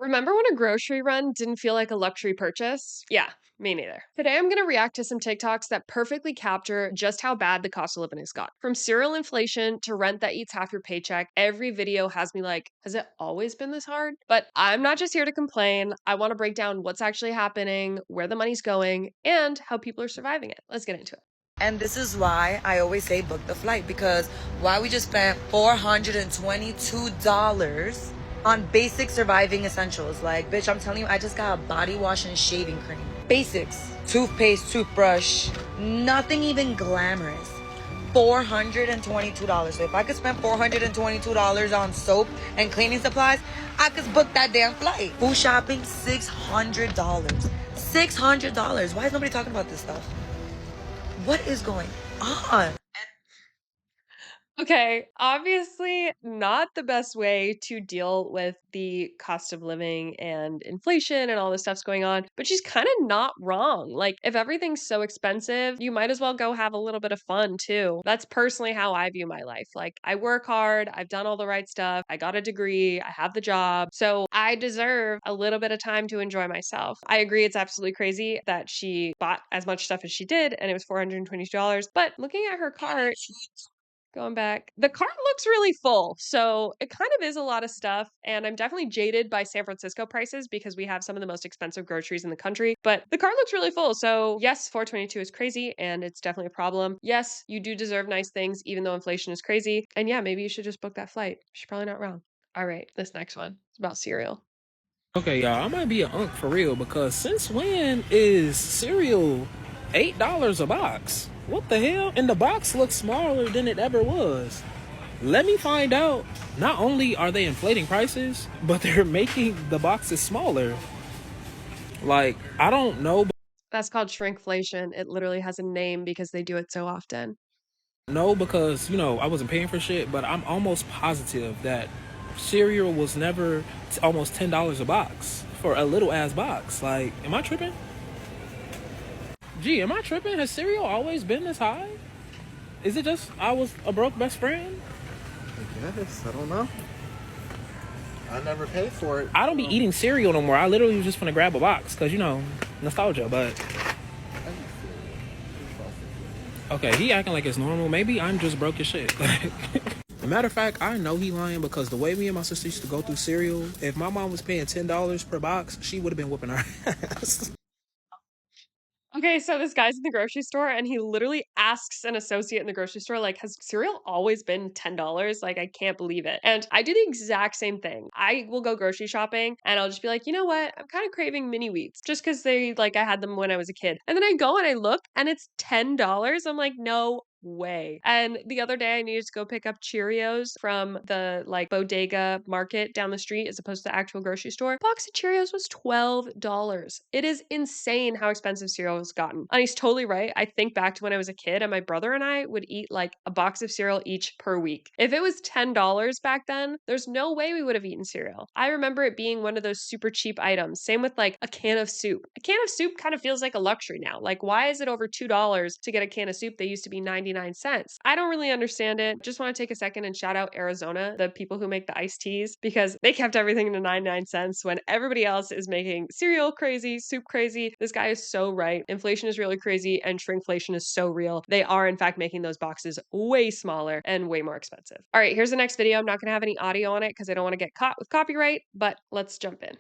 Remember when a grocery run didn't feel like a luxury purchase? Yeah, me neither. Today I'm going to react to some TikToks that perfectly capture just how bad the cost of living has got. From cereal inflation to rent that eats half your paycheck, every video has me like, has it always been this hard? But I'm not just here to complain. I want to break down what's actually happening, where the money's going, and how people are surviving it. Let's get into it. And this is why I always say book the flight, because why we just spent $422 on basic surviving essentials. Like, bitch, I'm telling you, I just got a body wash and shaving cream. Basics, toothpaste, toothbrush, nothing even glamorous. $422. So if I could spend $422 on soap and cleaning supplies, I could book that damn flight. Food shopping, $600. $600. Why is nobody talking about this stuff? What is going on? Okay, obviously not the best way to deal with the cost of living and inflation and all this stuff's going on, but she's kind of not wrong. Like, if everything's so expensive, you might as well go have a little bit of fun too. That's personally how I view my life. Like, I work hard, I've done all the right stuff, I got a degree, I have the job, so I deserve a little bit of time to enjoy myself. I agree it's absolutely crazy that she bought as much stuff as she did and it was $422, but looking at her cart, going back. The cart looks really full, so it kind of is a lot of stuff, and I'm definitely jaded by San Francisco prices because we have some of the most expensive groceries in the country, but the cart looks really full. So, yes, 422 is crazy and it's definitely a problem. Yes, you do deserve nice things even though inflation is crazy. And yeah, maybe you should just book that flight. She's probably not wrong. All right, this next one is about cereal. Okay, y'all, I might be an unk for real because since when is cereal $8 a box? What the hell? And the box looks smaller than it ever was. Let me find out. Not only are they inflating prices, but they're making the boxes smaller. Like, I don't know, That's called shrinkflation. It literally has a name because they do it so often. no, because I wasn't paying for shit, but I'm almost positive that cereal was never almost $10 a box for a little ass box. Like, am I tripping? Gee, am I tripping? Has cereal always been this high? Is it just I was a broke best friend? I guess. I don't know. I never paid for it. I don't be eating cereal no more. I literally was just gonna grab a box because nostalgia. But okay, he acting like it's normal. Maybe I'm just broke as shit. A matter of fact, I know he lying because the way me and my sister used to go through cereal, if my mom was paying $10 per box, she would have been whooping our ass. Okay, so this guy's in the grocery store and he literally asks an associate in the grocery store, like, has cereal always been $10? Like, I can't believe it. And I do the exact same thing. I will go grocery shopping and I'll just be like, you know what? I'm kind of craving mini wheats just because I had them when I was a kid. And then I go and I look and it's $10. I'm like, no way. And the other day I needed to go pick up Cheerios from the bodega market down the street as opposed to the actual grocery store. Box of Cheerios was $12. It is insane how expensive cereal has gotten. And he's totally right. I think back to when I was a kid and my brother and I would eat like a box of cereal each per week. If it was $10 back then, there's no way we would have eaten cereal. I remember it being one of those super cheap items. Same with like a can of soup. A can of soup kind of feels like a luxury now. Like, why is it over $2 to get a can of soup? They used to be 99 cents. I don't really understand it. Just want to take a second and shout out Arizona, the people who make the iced teas, because they kept everything to 99 cents when everybody else is making cereal crazy, soup crazy. This guy is so right. Inflation is really crazy and shrinkflation is so real. They are, in fact, making those boxes way smaller and way more expensive. All right, here's the next video. I'm not going to have any audio on it because I don't want to get caught with copyright, but let's jump in.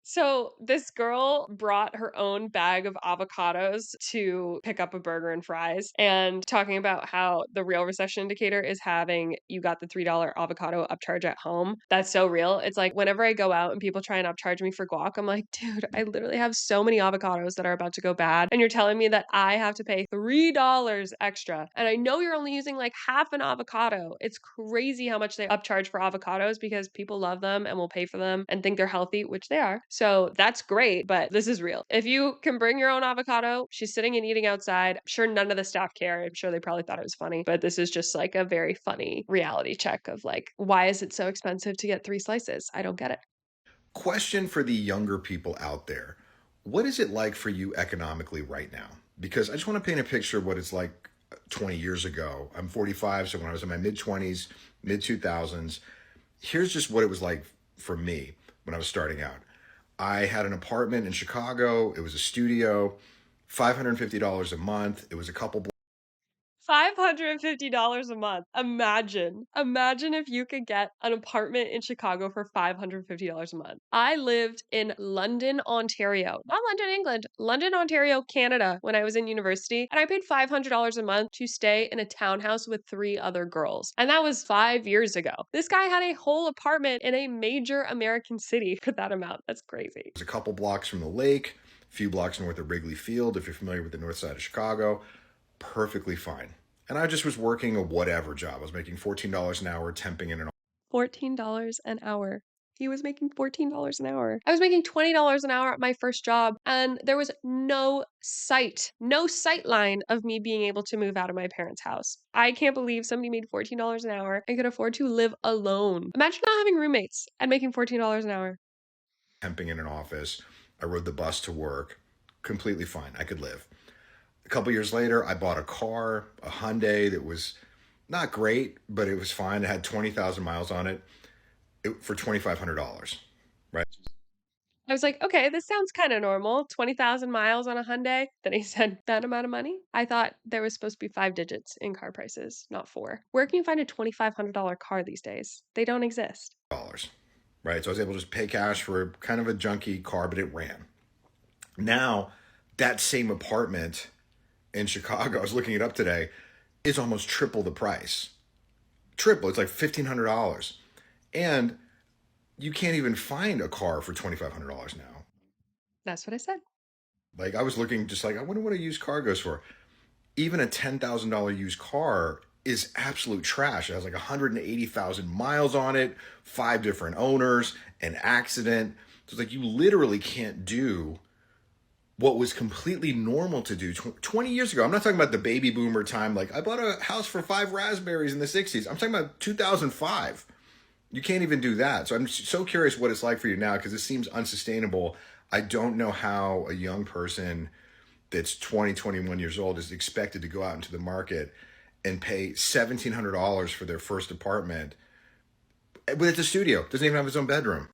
So this girl brought her own bag of avocados to pick up a burger and fries and talking about how the real recession indicator is having you got the $3 avocado upcharge at home. That's so real. It's like whenever I go out and people try and upcharge me for guac, I'm like, dude, I literally have so many avocados that are about to go bad. And you're telling me that I have to pay $3 extra. And I know you're only using like half an avocado. It's crazy how much they upcharge for avocados because people love them and will pay for them and think they're healthy, which they are. So that's great, but this is real. If you can bring your own avocado, she's sitting and eating outside. I'm sure none of the staff care. I'm sure they probably thought it was funny, but this is just like a very funny reality check of like, why is it so expensive to get 3 slices? I don't get it. Question for the younger people out there. What is it like for you economically right now? Because I just want to paint a picture of what it's like 20 years ago. I'm 45, so when I was in my mid 20s, mid 2000s, here's just what it was like for me when I was starting out. I had an apartment in Chicago. It was a studio, $550 a month. It was a couple $550 a month. Imagine if you could get an apartment in Chicago for $550 a month. I lived in London, Ontario. Not London, England. London, Ontario, Canada when I was in university, and I paid $500 a month to stay in a townhouse with 3 other girls. And that was 5 years ago. This guy had a whole apartment in a major American city for that amount. That's crazy. It was a couple blocks from the lake, a few blocks north of Wrigley Field, if you're familiar with the north side of Chicago. Perfectly fine. And I just was working a whatever job. I was making $14 an hour, temping in an $14 an hour. He was making $14 an hour. I was making $20 an hour at my first job, and there was no sight line of me being able to move out of my parents' house. I can't believe somebody made $14 an hour and could afford to live alone. Imagine not having roommates and making $14 an hour. temping in an office. I rode the bus to work. Completely fine. I could live. A couple years later, I bought a car, a Hyundai that was not great, but it was fine. It had 20,000 miles on it, for $2,500, right? I was like, okay, this sounds kind of normal. 20,000 miles on a Hyundai. Then he said, that amount of money? I thought there was supposed to be 5 digits in car prices, not 4. Where can you find a $2,500 car these days? They don't exist. Dollars, right? So I was able to just pay cash for kind of a junky car, but it ran. Now, that same apartment in Chicago, I was looking it up today, is almost triple the price. Triple. It's like $1,500. And you can't even find a car for $2,500 now. That's what I said. Like, I was looking just like, I wonder what a used car goes for. Even a $10,000 used car is absolute trash. It has like 180,000 miles on it, 5 different owners, an accident. So it's like you literally can't do what was completely normal to do 20 years ago. I'm not talking about the baby boomer time. Like, I bought a house for 5 raspberries in the 60s. I'm talking about 2005. You can't even do that. So I'm so curious what it's like for you now, because it seems unsustainable. I don't know how a young person that's 20, 21 years old is expected to go out into the market and pay $1,700 for their first apartment. But it's a studio. Doesn't even have its own bedroom.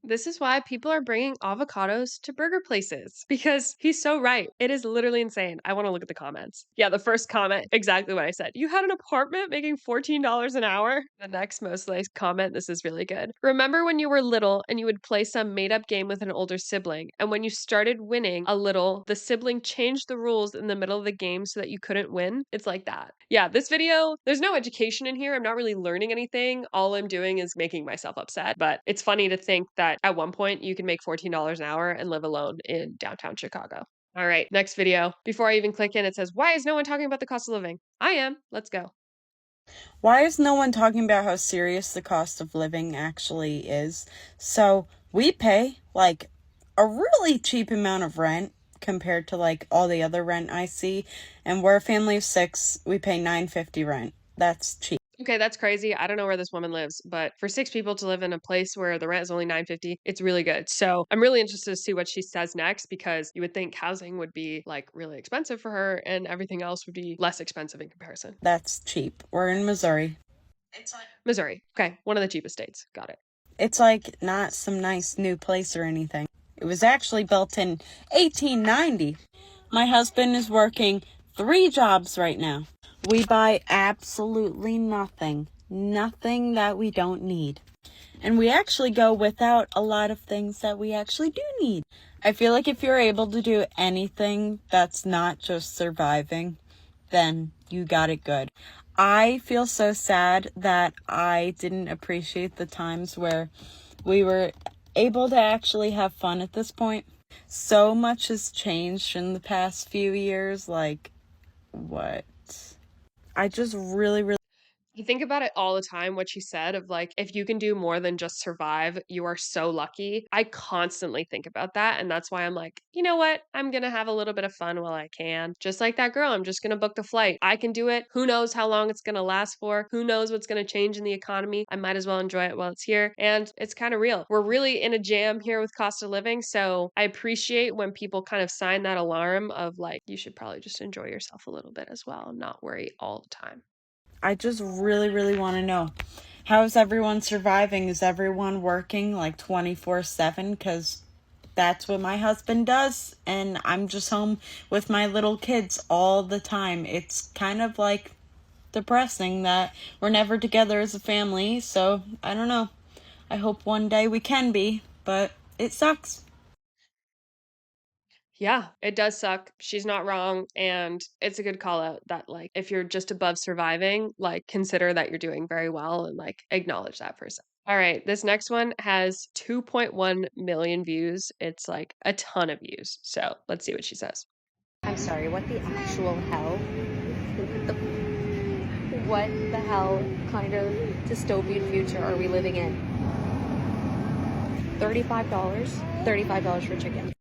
This is why people are bringing avocados to burger places, because he's so right. It is literally insane. I want to look at the comments. Yeah, the first comment, exactly what I said. You had an apartment making $14 an hour? The next most liked comment, this is really good. Remember when you were little and you would play some made up game with an older sibling, and when you started winning a little, the sibling changed the rules in the middle of the game so that you couldn't win? It's like that. Yeah, this video, there's no education in here. I'm not really learning anything. All I'm doing is making myself upset. But it's funny to think that at one point you can make $14 an hour and live alone in downtown Chicago. All right, next video. Before I even click in, it says, why is no one talking about the cost of living? I am. Let's go. Why is no one talking about how serious the cost of living actually is? So we pay like a really cheap amount of rent compared to like all the other rent I see, and we're a family of 6. We pay $9.50 rent. That's cheap. Okay, that's crazy. I don't know where this woman lives, but for 6 people to live in a place where the rent is only $9.50, it's really good. So I'm really interested to see what she says next, because you would think housing would be like really expensive for her and everything else would be less expensive in comparison. That's cheap. We're in Missouri. Missouri. Okay, one of the cheapest states. Got it. It's like not some nice new place or anything. It was actually built in 1890. My husband is working 3 jobs right now. We buy absolutely nothing that we don't need. And we actually go without a lot of things that we actually do need. I feel like if you're able to do anything that's not just surviving, then you got it good. I feel so sad that I didn't appreciate the times where we were able to actually have fun at this point. So much has changed in the past few years. Like, what? I just really You think about it all the time, what she said of like, if you can do more than just survive, you are so lucky. I constantly think about that. And that's why I'm like, you know what? I'm going to have a little bit of fun while I can. Just like that girl, I'm just going to book the flight. I can do it. Who knows how long it's going to last for? Who knows what's going to change in the economy? I might as well enjoy it while it's here. And it's kind of real. We're really in a jam here with cost of living. So I appreciate when people kind of sign that alarm of like, you should probably just enjoy yourself a little bit as well and not worry all the time. I just really, really want to know, how is everyone surviving? Is everyone working like 24/7? Because that's what my husband does, and I'm just home with my little kids all the time. It's kind of like depressing that we're never together as a family, so I don't know. I hope one day we can be, but it sucks. Yeah, it does suck. She's not wrong. And it's a good call out that, like, if you're just above surviving, like, consider that you're doing very well and, like, acknowledge that person. All right, this next one has 2.1 million views. It's like a ton of views. So let's see what she says. I'm sorry, what the actual hell? What the hell kind of dystopian future are we living in? $35? $35 for chicken.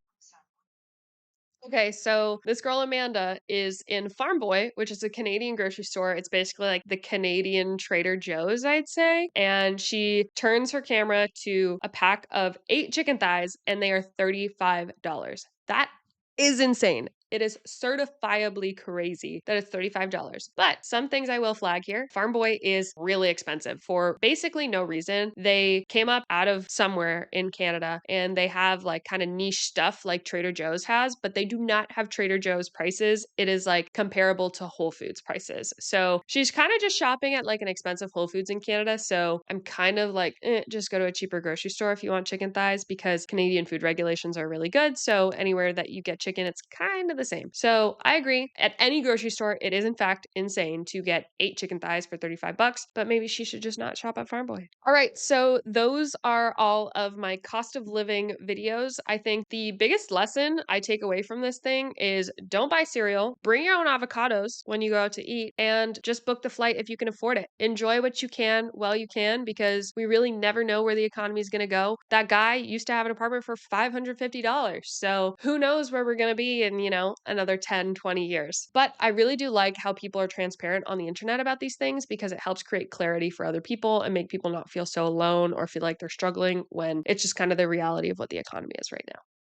Okay, so this girl Amanda is in Farm Boy, which is a Canadian grocery store. It's basically like the Canadian Trader Joe's, I'd say. And she turns her camera to a pack of 8 chicken thighs, and they are $35. That is insane. It is certifiably crazy that it's $35. But some things I will flag here. Farm Boy is really expensive for basically no reason. They came up out of somewhere in Canada and they have like kind of niche stuff like Trader Joe's has, but they do not have Trader Joe's prices. It is like comparable to Whole Foods prices. So she's kind of just shopping at like an expensive Whole Foods in Canada. So I'm kind of like, just go to a cheaper grocery store if you want chicken thighs because Canadian food regulations are really good. So anywhere that you get chicken, it's kind of the same. So I agree. At any grocery store, it is in fact insane to get 8 chicken thighs for $35, but maybe she should just not shop at Farm Boy. All right, so those are all of my cost of living videos. I think the biggest lesson I take away from this thing is don't buy cereal, bring your own avocados when you go out to eat, and just book the flight if you can afford it. Enjoy what you can while you can because we really never know where the economy is going to go. That guy used to have an apartment for $550. So who knows where we're going to be in, another 10, 20 years. But I really do like how people are transparent on the internet about these things because it helps create clarity for other people and make people not feel so alone or feel like they're struggling when it's just kind of the reality of what the economy is right now.